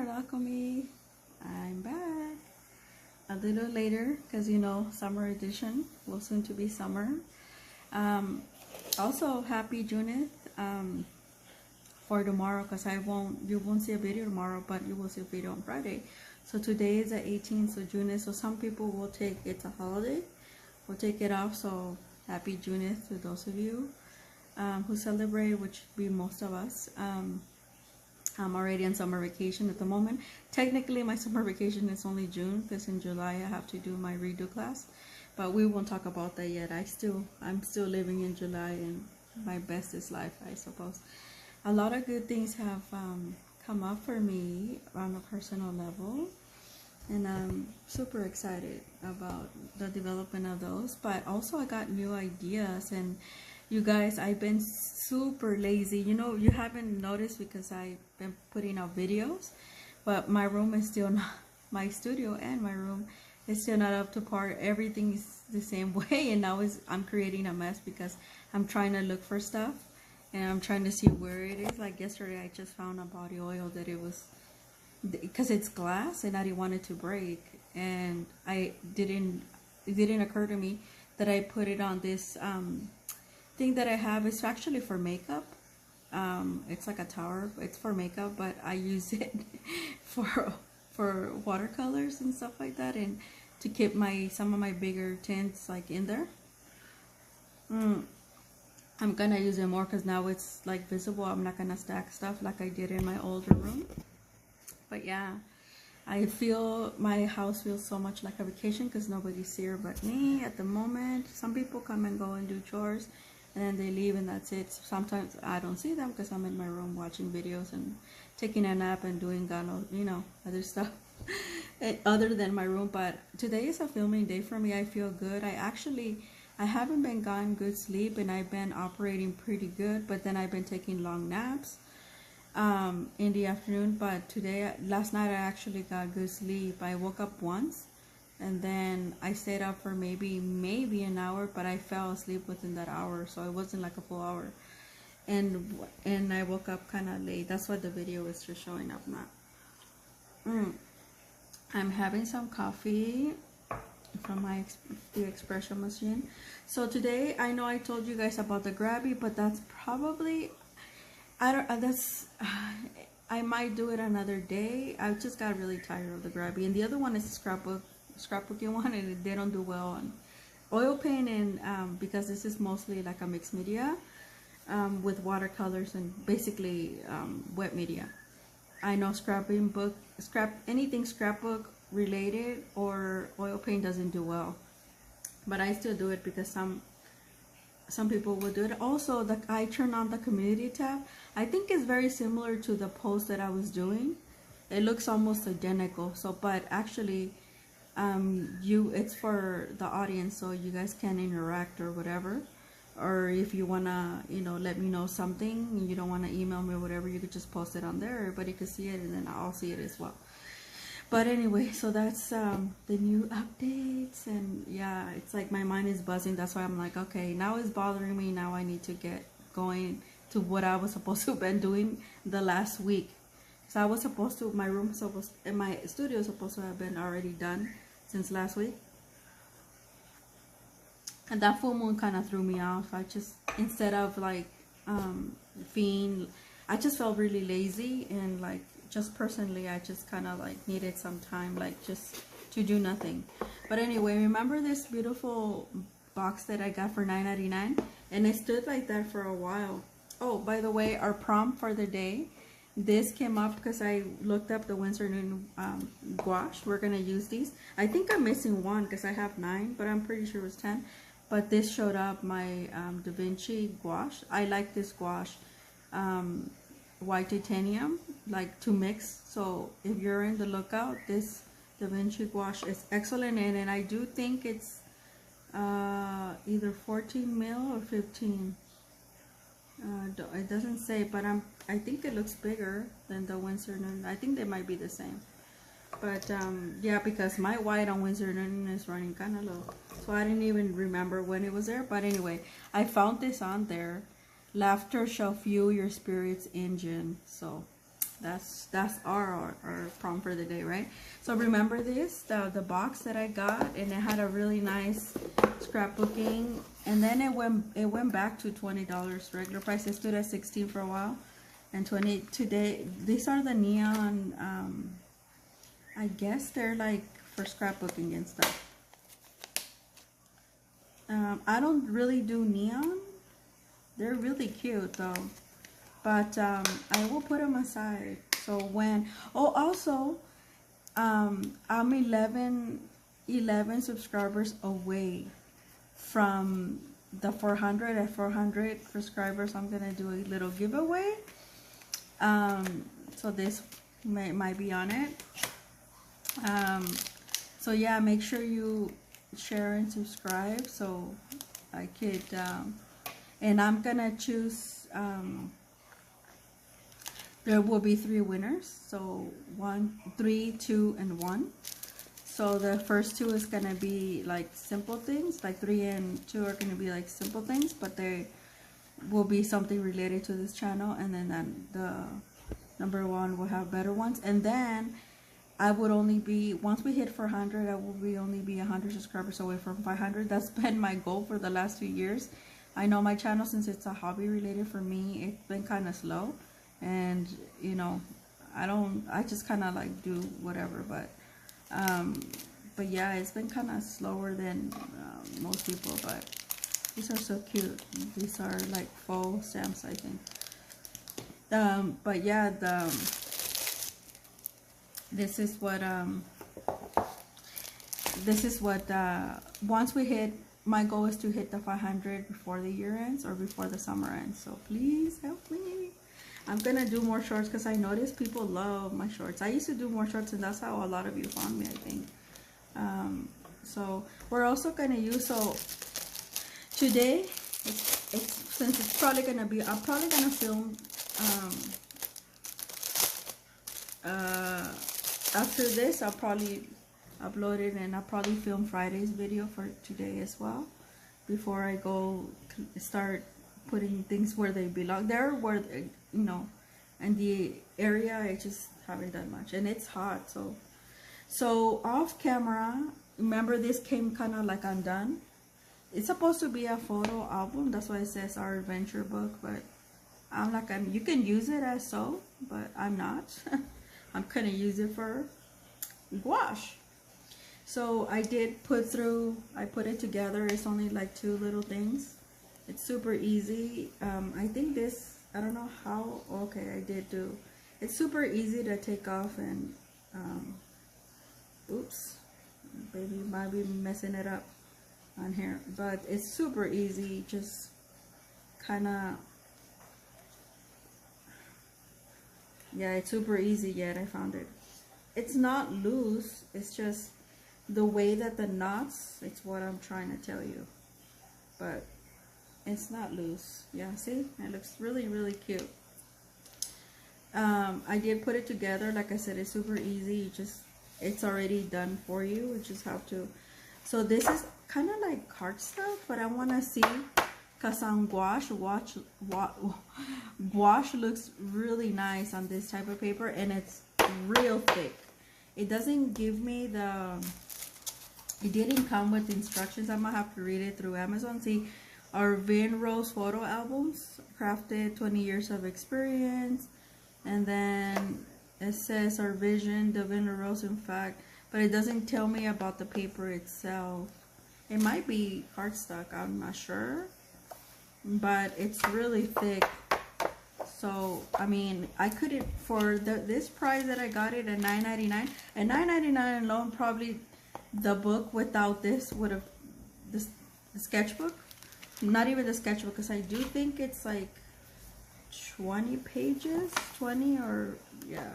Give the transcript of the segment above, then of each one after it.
Art-Alchemy. I'm back a little later because you know summer edition will soon to be summer. Also happy Juneth for tomorrow because you won't see a video tomorrow, but you will see a video on Friday. So today is the 18th of Juneth, so some people will take it's a holiday, will take it off. So happy Juneth to those of you who celebrate, which be most of us. I'm already on summer vacation at the moment. Technically, my summer vacation is only June because in July I have to do my redo class, but we won't talk about that yet. I'm still living in July and my bestest life, I suppose. A lot of good things have come up for me on a personal level, and I'm super excited about the development of those. But also I got new ideas, and you guys, I've been super lazy. You know, you haven't noticed because I've been putting out videos, but my room is still not, my studio and my room is still not up to par. Everything is the same way, and now I'm creating a mess because I'm trying to look for stuff and I'm trying to see where it is. Like yesterday I just found a body oil that it was, because it's glass and I didn't want it to break, and it didn't occur to me that I put it on this thing that I have. Is actually for makeup. It's like a tower. It's for makeup, but I use it for watercolors and stuff like that, and to keep some of my bigger tints like in there. I'm gonna use it more because now it's like visible. I'm not gonna stack stuff like I did in my older room. But yeah, I feel my house feels so much like a vacation because nobody's here but me at the moment. Some people come and go and do chores, and then they leave and that's it. Sometimes I don't see them because I'm in my room watching videos and taking a nap and doing other stuff other than my room. But today is a filming day for me. I feel good. I haven't been gotten good sleep, and I've been operating pretty good, but then I've been taking long naps in the afternoon. But last night I actually got good sleep. I woke up once, and then I stayed up for maybe an hour, but I fell asleep within that hour, so it wasn't like a full hour. And I woke up kind of late. That's why the video is just showing up now. I'm having some coffee from the espresso machine. So today, I know I told you guys about the grabby, but that's probably, I might do it another day. I just got really tired of the grabby, and the other one is the scrapbooking one, and they don't do well on oil paint, and because this is mostly like a mixed media with watercolors and basically wet media. I know anything scrapbook related or oil paint doesn't do well, but I still do it because some people will do it. Also, I turn on the community tab. I think it's very similar to the post that I was doing. It looks almost identical. So, but actually, it's for the audience, so you guys can interact or whatever. Or if you wanna, let me know something, and you don't wanna email me or whatever, you could just post it on there. Everybody could see it, and then I'll see it as well. But anyway, so that's the new updates, and yeah, it's like my mind is buzzing. That's why I'm like, okay, now it's bothering me. Now I need to get going to what I was supposed to have been doing the last week. So I was supposed to, my studio is supposed to have been already done since last week. And that full moon kind of threw me off. I just, instead of like I just felt really lazy, and like just personally I just kind of like needed some time, like just to do nothing. But anyway, remember this beautiful box that I got for $9.99, and it stood like that for a while. Oh, by the way, our prompt for the day, this came up because I looked up the Winsor Newton gouache. We're gonna use these. I think I'm missing one because I have 9, but I'm pretty sure it was 10. But this showed up, my Da Vinci gouache. I like this gouache, white titanium, like to mix. So if you're in the lookout, this Da Vinci gouache is excellent, and I do think it's either 14 mil or 15. It doesn't say, but I think it looks bigger than the Winsor Newton. I think they might be the same. But yeah, because my white on Winsor Newton is running kind of low, so I didn't even remember when it was there. But anyway, I found this on there. Laughter shall fuel your spirit's engine. So That's our prompt for the day, right? So remember this, the box that I got, and it had a really nice scrapbooking, and then it went back to $20 regular price. It stood at 16 for a while, and 20 today. These are the neon. I guess they're like for scrapbooking and stuff. I don't really do neon. They're really cute though. But I will put them aside. So when, oh, also, I'm 11 subscribers away from the 400. At 400 subscribers, I'm gonna do a little giveaway. So this might be on it. So yeah, make sure you share and subscribe so I could, and I'm gonna choose. There will be 3 winners, so 1, 3, 2, and 1. So the first 2 is gonna be like simple things, like 3 and 2 are gonna be like simple things, but they will be something related to this channel, and then the number 1 will have better ones. And then I would only be, once we hit 400, I will be only be 100 subscribers away from 500. That's been my goal for the last 2 years. I know my channel, since it's a hobby related for me, it's been kind of slow. And you know, I just kind of like do whatever, but yeah, it's been kind of slower than most people. But these are so cute. These are like faux stamps, I think. But yeah, this is what once we hit, my goal is to hit the 500 before the year ends or before the summer ends. So please help me. I'm gonna do more shorts because I noticed people love my shorts. I used to do more shorts, and that's how a lot of you found me, I think. So we're also gonna use, so today, since it's probably gonna be, I'm probably gonna film after this. I'll probably upload it, and I'll probably film Friday's video for today as well, before I go start putting things where they belong. There, where, you know, in the area, I just haven't done much, and it's hot. So off camera, remember this came kind of like undone. It's supposed to be a photo album, that's why it says our adventure book, but I'm like, you can use it as so, but I'm not. I'm gonna use it for gouache. So I did I put it together. It's only like 2 little things. It's super easy. I think this, I don't know how, okay, I did do. It's super easy to take off, and, oops, baby might be messing it up on here, but it's super easy. Just kind of, yeah, it's super easy. Yet I found it. It's not loose. It's just the way that the knots, it's what I'm trying to tell you, but it's not loose. Yeah, see, it looks really, really cute. I did put it together. Like I said, it's super easy. It's already done for you. You just have to. So this is kind of like cardstock, but I want to see, because on gouache looks really nice on this type of paper, and it's real thick. It doesn't give me it didn't come with instructions. I'm gonna have to read it through Amazon. See, our Venrose photo albums, crafted 20 years of experience, and then it says our vision, the Venrose, in fact, but it doesn't tell me about the paper itself. It might be cardstock, I'm not sure, but it's really thick. So I mean, I couldn't, for this price that I got it at $9.99, and $9.99 alone, probably the book without this would have, the sketchbook, not even the sketchbook, because I do think it's like 20 pages, 20, or yeah.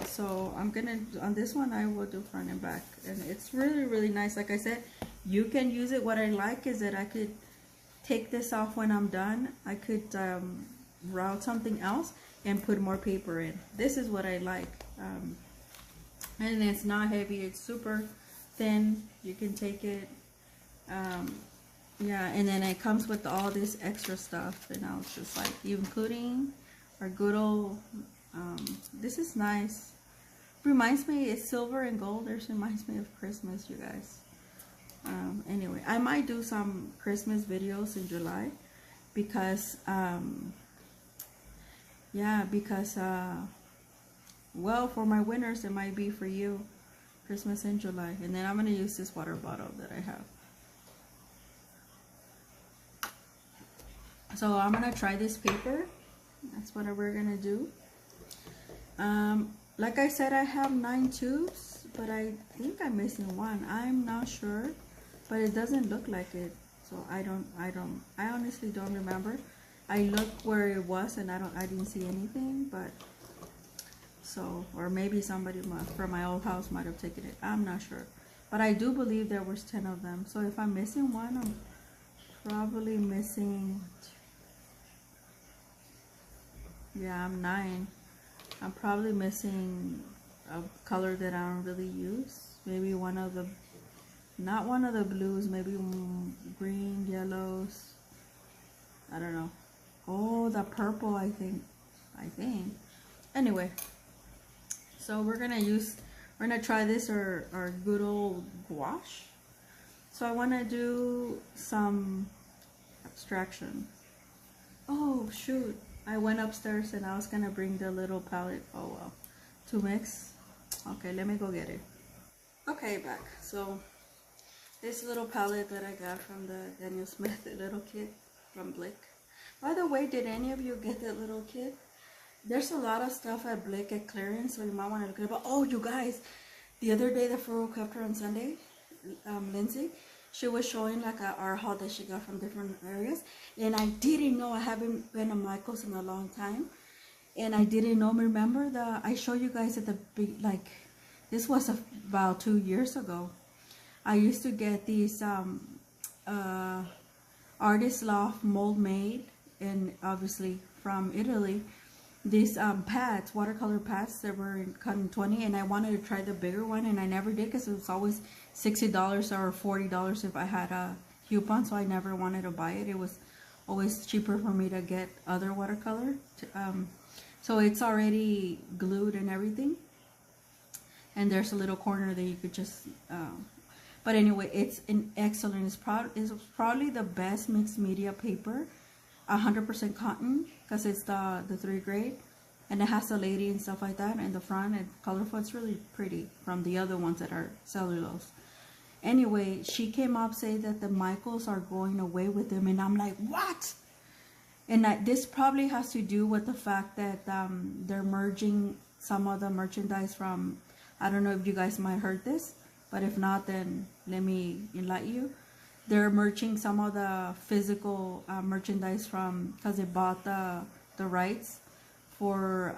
So I'm gonna, on this one, I will do front and back, and it's really, really nice. Like I said, you can use it. What I like is that I could take this off when I'm done. I could route something else and put more paper in. This is what I like. And it's not heavy. It's super thin. You can take it. Yeah, and then it comes with all this extra stuff, and I was just like, including our good old This is nice. Reminds me, it's silver and gold. This reminds me of Christmas, you guys. Anyway, I might do some Christmas videos in July because yeah, because well, for my winners it might be for you Christmas in July. And then I'm gonna use this water bottle that I have. So I'm gonna try this paper. That's what we're gonna do. Like I said, I have 9 tubes, but I think I'm missing one. I'm not sure, but it doesn't look like it. So I honestly don't remember. I looked where it was and I didn't see anything, but so, or maybe somebody from my old house might have taken it. I'm not sure, but I do believe there was 10 of them. So if I'm missing one, I'm probably missing, yeah, I'm 9. I'm probably missing a color that I don't really use. Maybe one of the, not one of the blues, maybe green, yellows. I don't know. Oh, the purple, I think. Anyway, so we're gonna try this, our good old gouache. So I wanna do some abstraction. Oh, shoot. I went upstairs and I was gonna bring the little palette, oh well, to mix. Okay, let me go get it. Okay, back. So this little palette that I got from the Daniel Smith little kit from Blick. By the way, did any of you get that little kit? There's a lot of stuff at Blick at clearance, so you might want to look it up. Oh, you guys, the other day the Furrow kept her on Sunday, Lindsay, she was showing like a art haul that she got from different areas, and I didn't know. I haven't been to Michael's in a long time, and I didn't know. Remember I showed you guys at the like, this was about 2 years ago. I used to get these Artist Loft mold made, and obviously from Italy, these pads, watercolor pads that were cut in 20, and I wanted to try the bigger one, and I never did because it was always $60 or $40 if I had a coupon, so I never wanted to buy it. It was always cheaper for me to get other watercolor. So it's already glued and everything, and there's a little corner that you could just but anyway, it's an excellent, it's probably the best mixed media paper, 100% cotton, because it's the 3 grade, and it has a lady and stuff like that in the front, and colorful. It's really pretty from the other ones that are cellulose. Anyway, she came up saying that the Michaels are going away with them, and I'm like, what? And this probably has to do with the fact that they're merging some of the merchandise from, I don't know if you guys might have heard this, but if not, then let me enlighten you. They're merging some of the physical merchandise from, because they bought the rights for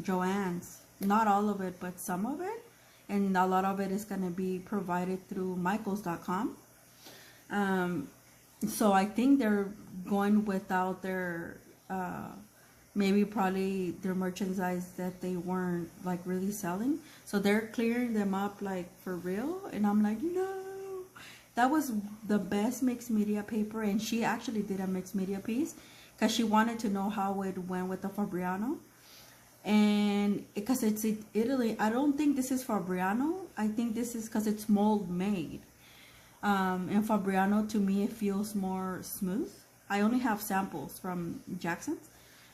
Joann's. Not all of it, but some of it. And a lot of it is going to be provided through Michaels.com. So I think they're going without their, maybe probably their merchandise that they weren't like really selling. So they're clearing them up like for real. And I'm like, no. That was the best mixed media paper, and she actually did a mixed media piece because she wanted to know how it went with the Fabriano. And because it's in Italy, I don't think this is Fabriano. I think this is because it's mold made. And Fabriano, to me, it feels more smooth. I only have samples from Jackson's,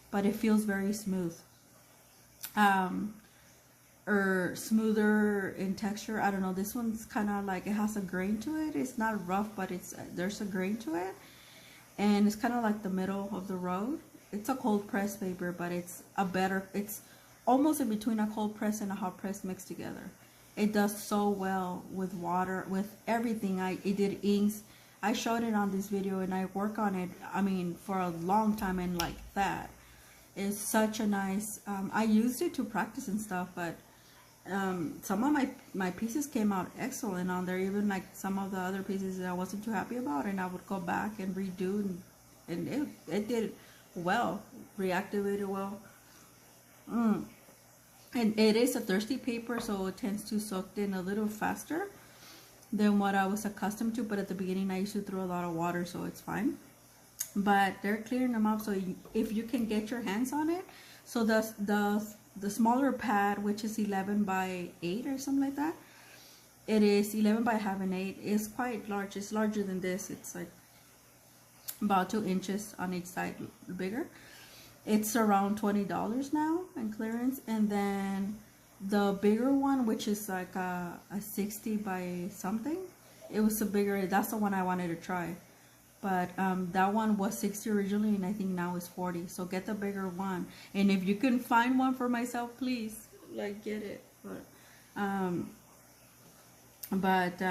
but it feels very smooth. Or smoother in texture. I don't know, this one's kind of like, it has a grain to it. It's not rough, but there's a grain to it, and it's kind of like the middle of the road. It's a cold press paper, but it's almost in between a cold press and a hot press mixed together. It does so well with water, with everything. It did inks. I showed it on this video, and I work on it, I mean, for a long time, and like that. It's such a nice, I used it to practice and stuff, but some of my pieces came out excellent on there, even like some of the other pieces that I wasn't too happy about, and I would go back and redo, and it did well, reactivated well. And it is a thirsty paper, so it tends to soak in a little faster than what I was accustomed to, but at the beginning I used to throw a lot of water, so it's fine. But they're clearing them up, so if you can get your hands on it, So the smaller pad, which is 11 by 8 or something like that, it is 11 by half and 8. It's quite large. It's larger than this. It's like about 2 inches on each side bigger. It's around $20 now in clearance. And then the bigger one, which is like a 60 by something, it was a bigger, that's the one I wanted to try. But that one was 60 originally, and I think now it's 40. So get the bigger one. And if you can find one for myself, please, like, get it. But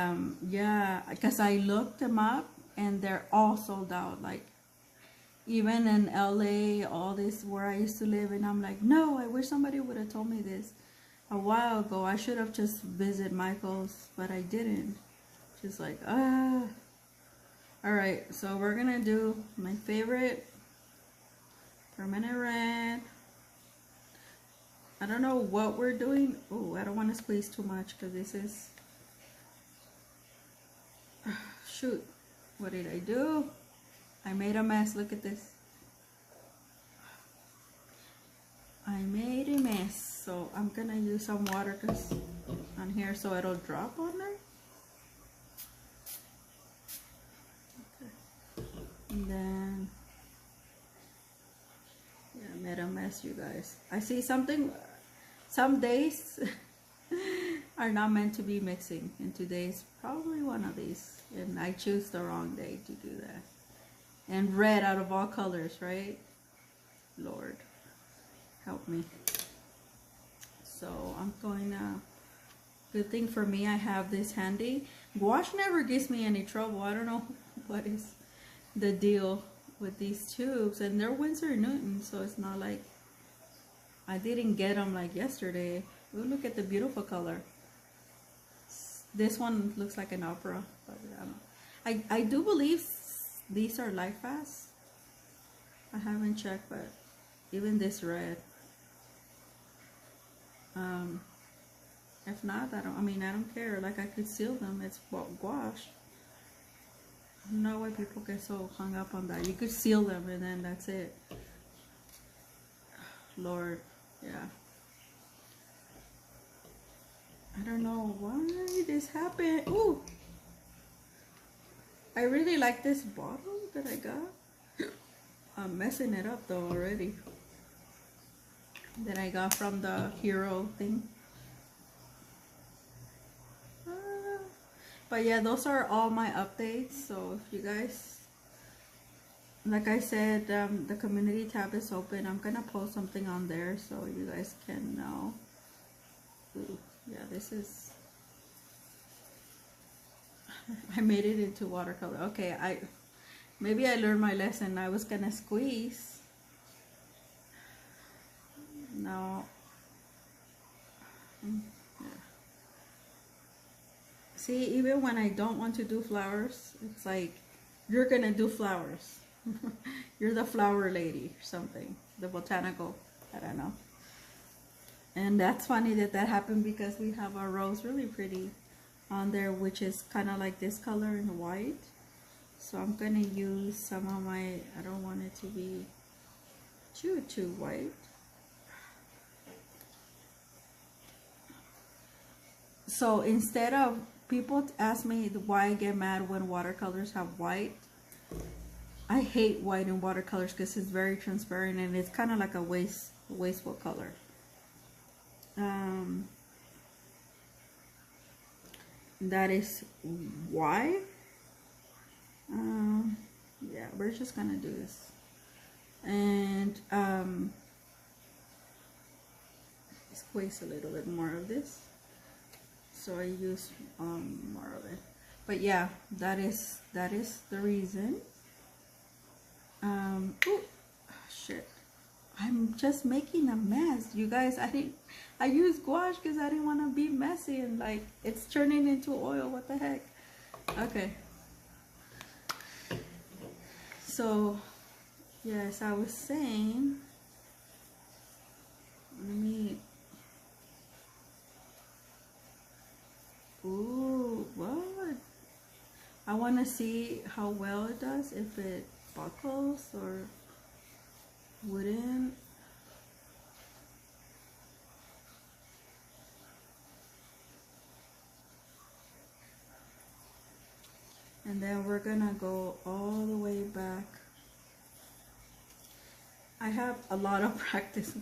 yeah, because I looked them up and they're all sold out. Like, even in LA, all this where I used to live, and I'm like, no, I wish somebody would have told me this a while ago. I should have just visited Michael's, but I didn't. Just like, Alright, so we're gonna do my favorite permanent red. I don't know what we're doing. Oh, I don't want to squeeze too much because this is... Shoot, what did I do? I made a mess. Look at this. I made a mess. So I'm gonna use some water on here so it'll drop on there. And then, yeah, I made a mess, you guys. I see something, some days are not meant to be mixing, and today's probably one of these, and I choose the wrong day to do that. And red out of all colors, right? Lord, help me. So I'm going to, good thing for me, I have this handy. Gouache never gives me any trouble. I don't know what is the deal with these tubes, and they're Winsor & Newton, so it's not like I didn't get them like yesterday. Oh, look at the beautiful color. This one looks like an opera, but I do believe these are light fast. I haven't checked, but even this red, if not, I don't care. Like, I could seal them. It's gouache. I don't know why people get so hung up on that. You could seal them and then that's it. Lord, yeah. I don't know why this happened. Ooh! I really like this bottle that I got. I'm messing it up though already. That I got from the Hero thing. But yeah, those are all my updates. So if you guys, like I said, the community tab is open. I'm gonna post something on there so you guys can know. Ooh, yeah, this is, I made it into watercolor. Okay, maybe I learned my lesson. I was gonna squeeze. No. Yeah. See, even when I don't want to do flowers, it's like, you're gonna do flowers. You're the flower lady or something. The botanical, I don't know. And that's funny that happened because we have a rose really pretty on there, which is kind of like this color in white. So I'm gonna use some of my, I don't want it to be too white. So instead of, people ask me why I get mad when watercolors have white. I hate white in watercolors because it's very transparent and it's kind of like a wasteful color. That is why. Yeah, we're just gonna do this. And squeeze a little bit more of this. So I use more of it. But yeah, that is the reason. Oh shit, I'm just making a mess, you guys. I used gouache because I didn't want to be messy, and like it's turning into oil. What the heck? Okay, so yes, I was saying, let me, ooh, what? I want to see how well it does, if it buckles or wouldn't. And then we're gonna go all the way back. I have a lot of practice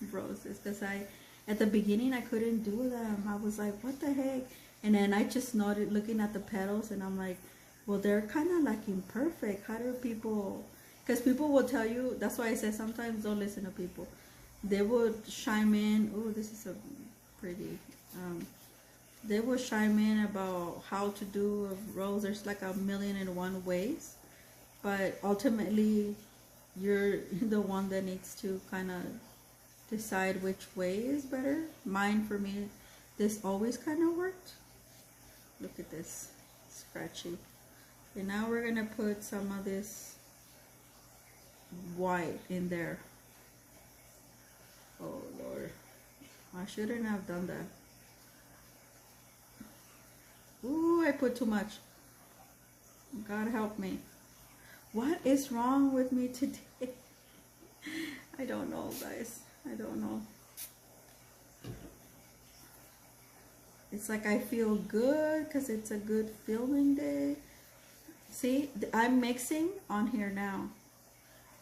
with roses because at the beginning I couldn't do them. I was like, what the heck? And then I just started looking at the petals and I'm like, well, they're kind of like imperfect. How do people, because people will tell you, that's why I say sometimes don't listen to people. They would chime in, oh, this is so pretty. They will chime in about how to do a rose. There's like 1,000,001 ways, but ultimately you're the one that needs to kind of decide which way is better. Mine, for me, this always kind of worked. Look at this, scratchy. And now we're gonna put some of this white in there. Oh Lord, I shouldn't have done that. Ooh, I put too much. God help me. What is wrong with me today? I don't know, guys. I don't know. It's like I feel good because it's a good filming day. See, I'm mixing on here now.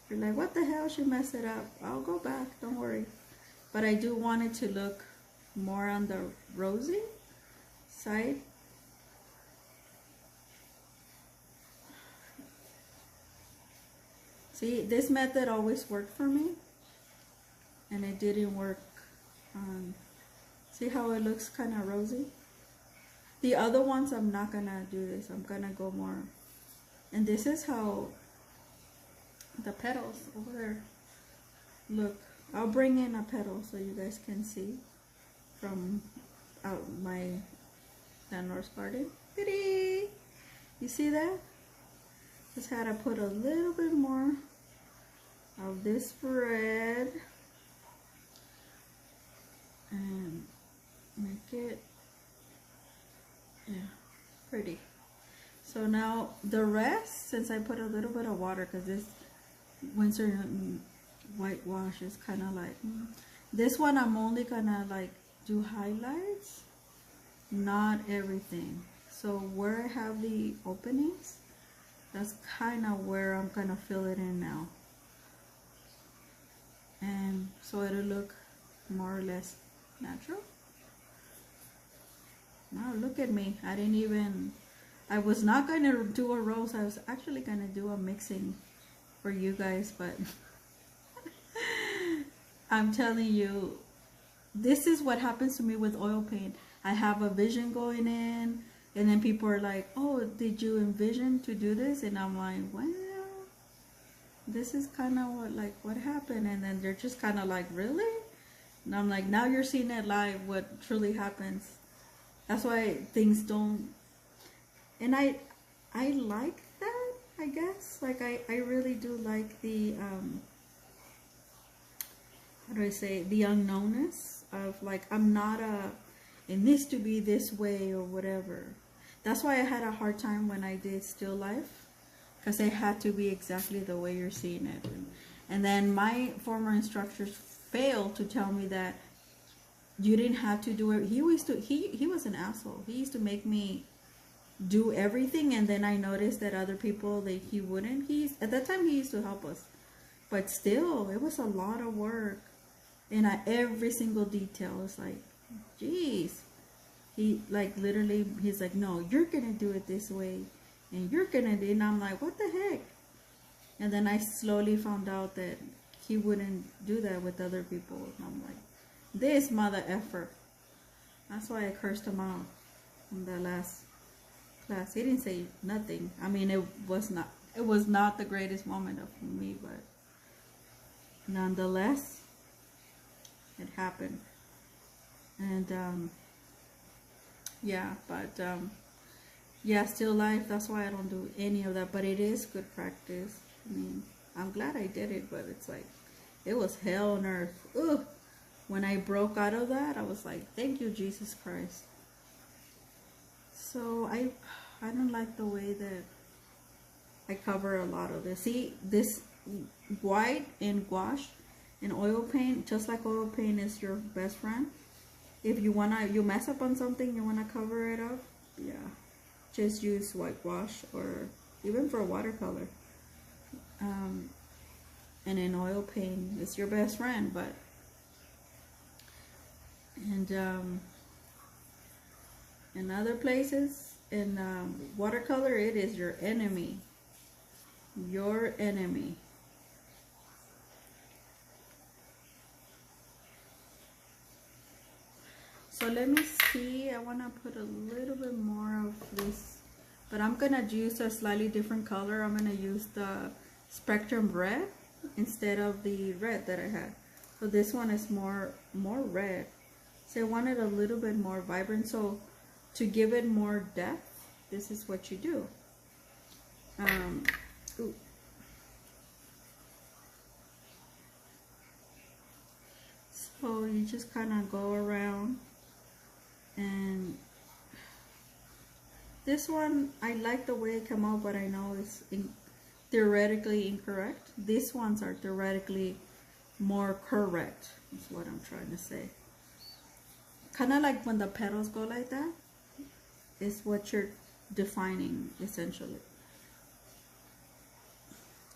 You're like, what the hell? She messed it up. I'll go back. Don't worry. But I do want it to look more on the rosy side. See, this method always worked for me. And it didn't work on... See how it looks kind of rosy? The other ones, I'm not gonna do this. I'm gonna go more. And this is how the petals over there look. I'll bring in a petal so you guys can see from out my Venrose garden. Ta-da! You see that? Just had to put a little bit more of this red and make it, yeah, pretty. So now the rest, since I put a little bit of water, because this Windsor whitewash is kind of like, this one I'm only gonna like do highlights, not everything. So where I have the openings, that's kind of where I'm gonna fill it in now. And so it'll look more or less natural. Now look at me. I was not going to do a rose. I was actually going to do a mixing for you guys, but I'm telling you, this is what happens to me with oil paint. I have a vision going in, and then people are like, oh, did you envision to do this? And I'm like, well, this is kind of what happened. And then they're just kind of like, really? And I'm like, now you're seeing it live, what truly happens. That's why things don't, and I like that, I guess. Like I really do like the how do I say, the unknownness of like, I'm not in this to be this way or whatever. That's why I had a hard time when I did still life, because it had to be exactly the way you're seeing it. And then my former instructors failed to tell me that you didn't have to do it. He was an asshole. He used to make me do everything, and then I noticed that other people, he wouldn't. At that time he used to help us, but still it was a lot of work, and every single detail was like, geez. He like literally, he's like, no, you're gonna do it this way, and you're gonna do, and I'm like, what the heck? And then I slowly found out that he wouldn't do that with other people, and I'm like, this mother effer. That's why I cursed him out in the last class. He didn't say nothing. I mean, it was not the greatest moment of me, but nonetheless, it happened. And yeah, but yeah, still life. That's why I don't do any of that. But it is good practice. I mean, I'm glad I did it, but it's like, it was hell on earth. Ugh. When I broke out of that, I was like, thank you, Jesus Christ. So I don't like the way that I cover a lot of this. See, this white and gouache and oil paint, just like oil paint is your best friend. If you mess up on something, you wanna cover it up, yeah, just use whitewash or even for watercolor. And an oil paint is your best friend, but in other places, in watercolor, it is your enemy. Your enemy. So let me see, I want to put a little bit more of this, but I'm going to use a slightly different color. I'm going to use the Spectrum Red instead of the red that I had. So this one is more red. So I want it a little bit more vibrant. So to give it more depth, this is what you do. Ooh. So you just kind of go around. And this one, I like the way it came out, but I know it's theoretically incorrect. These ones are theoretically more correct, is what I'm trying to say. Kind of like when the petals go like that, is what you're defining, essentially.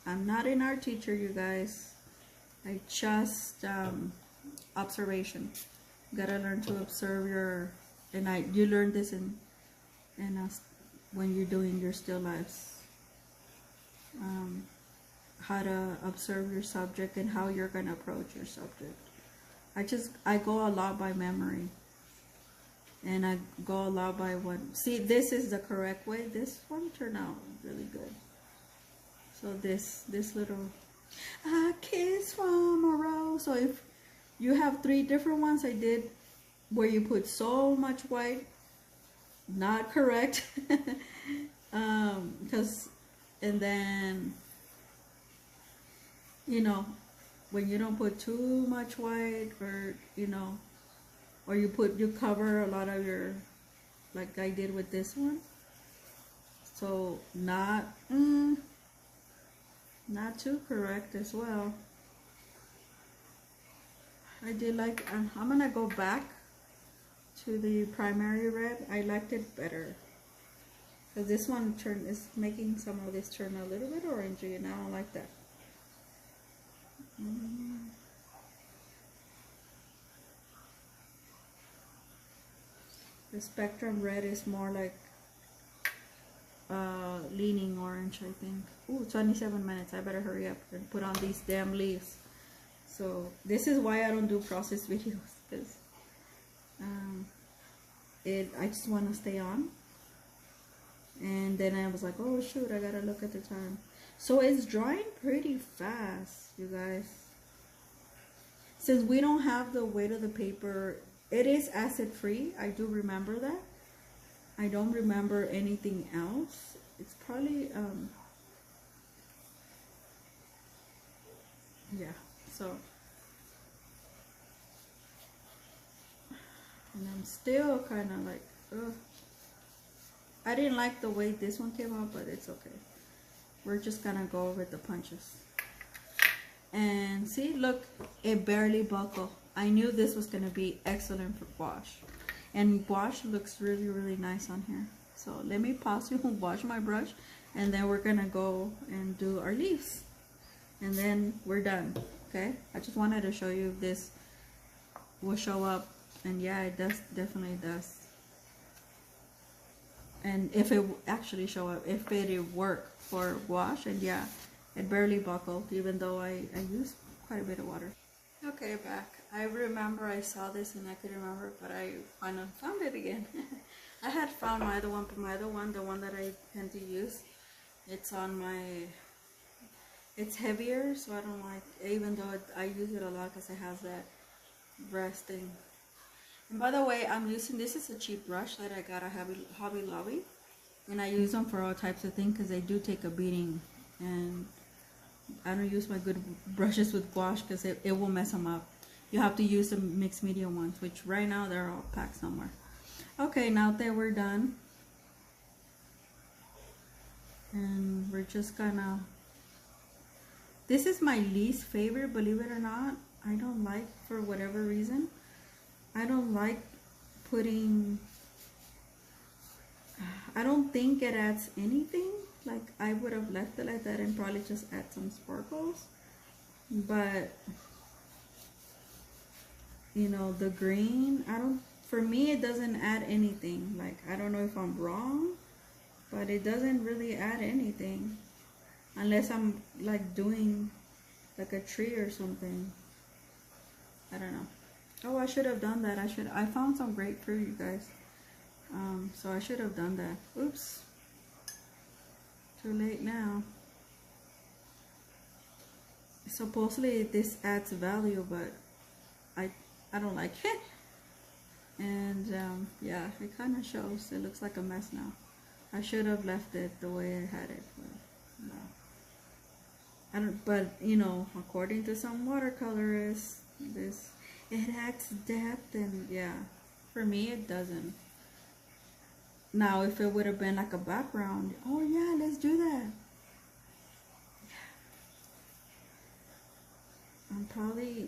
I'm not an art teacher, you guys. I just, observation. You gotta learn to observe your... And you learn this when you're doing your still lifes, how to observe your subject and how you're gonna approach your subject. I go a lot by memory, and I go a lot by what. See, this is the correct way. This one turned out really good. So this little a kiss from a rose. So if you have 3 different ones, I did where you put so much white, not correct. Because and then, you know, when you don't put too much white, or you know, or you cover a lot of your, like I did with this one. So not too correct as well. I did like, I'm gonna go back to the primary red. I liked it better, because this one is making some of this turn a little bit orangey, and I don't like that. The Spectrum Red is more like leaning orange, I think. Ooh, 27 minutes. I better hurry up and put on these damn leaves. So this is why I don't do process videos, because I just want to stay on. And then I was like, oh shoot, I gotta look at the time. So it's drying pretty fast, you guys. Since we don't have the weight of the paper, it is acid free. I do remember that. I don't remember anything else. It's probably yeah. So, and I'm still kind of like, ugh. I didn't like the way this one came out, but it's okay. We're just gonna go over the punches. And see, look, it barely buckled. I knew this was gonna be excellent for gouache. And gouache looks really, really nice on here. So let me pause you and wash my brush, and then we're gonna go and do our leaves. And then we're done, okay? I just wanted to show you if this will show up. And yeah, it does, definitely does. And if it actually show up, if it work for gouache, and yeah, it barely buckled, even though I used quite a bit of water. Okay, back. I remember I saw this and I couldn't remember, but I finally found it again. I had found my other one, but my other one, the one that I tend to use, it's on my, it's heavier, so I don't like, even though I use it a lot because it has that resting. And by the way, I'm using, this is a cheap brush that I got at Hobby Lobby, and I use them for all types of things because they do take a beating. And I don't use my good brushes with gouache because it will mess them up. You have to use the mixed media ones, which right now they're all packed somewhere. Okay, now that we're done, and we're just gonna, this is my least favorite, believe it or not. I don't like, for whatever reason, I don't like putting, I don't think it adds anything. Like, I would have left it like that and probably just add some sparkles. But, you know, the green, for me, it doesn't add anything. Like, I don't know if I'm wrong, but it doesn't really add anything. Unless I'm, like, doing, like, a tree or something. I don't know. Oh, I should have done that. I found some grapefruit, you guys. So I should have done that. Oops. Too late now. Supposedly this adds value, but I don't like it. And yeah, it kind of shows. It looks like a mess now. I should have left it the way I had it. But no. I don't. But you know, according to some watercolorists, it adds depth, and yeah, for me it doesn't. Now, if it would have been like a background, oh yeah, let's do that. I'm probably,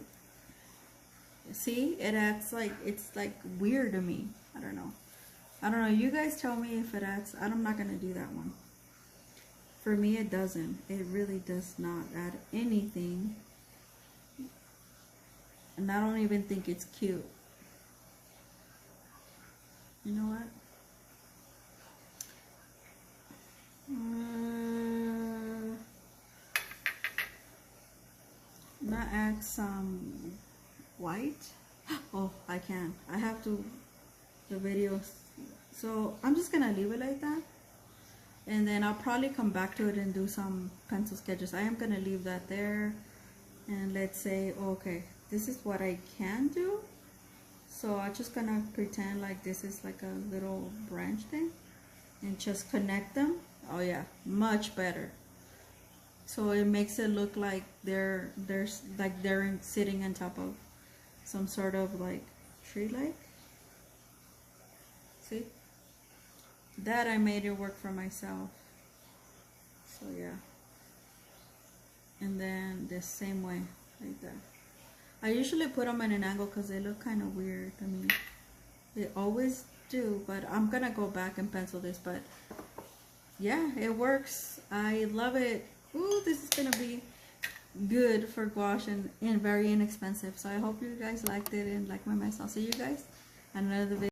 see, it acts like, it's like weird to me. I don't know. You guys tell me if it adds. I'm not gonna do that one. For me, it doesn't. It really does not add anything. And I don't even think it's cute. You know what? Not add some white. Oh, I can. I have to the videos. So I'm just gonna leave it like that, and then I'll probably come back to it and do some pencil sketches. I am gonna leave that there, and let's say, okay, this is what I can do. So I'm just gonna pretend like this is like a little branch thing and just connect them. Oh yeah, much better. So it makes it look like they're sitting on top of some sort of like tree like. See? That I made it work for myself. So yeah. And then the same way, like that. I usually put them at an angle because they look kind of weird. I mean, they always do, but I'm gonna go back and pencil this. But yeah, it works. I love it. Ooh, this is gonna be good for gouache and very inexpensive. So I hope you guys liked it and like my mess. I'll see you guys in another video.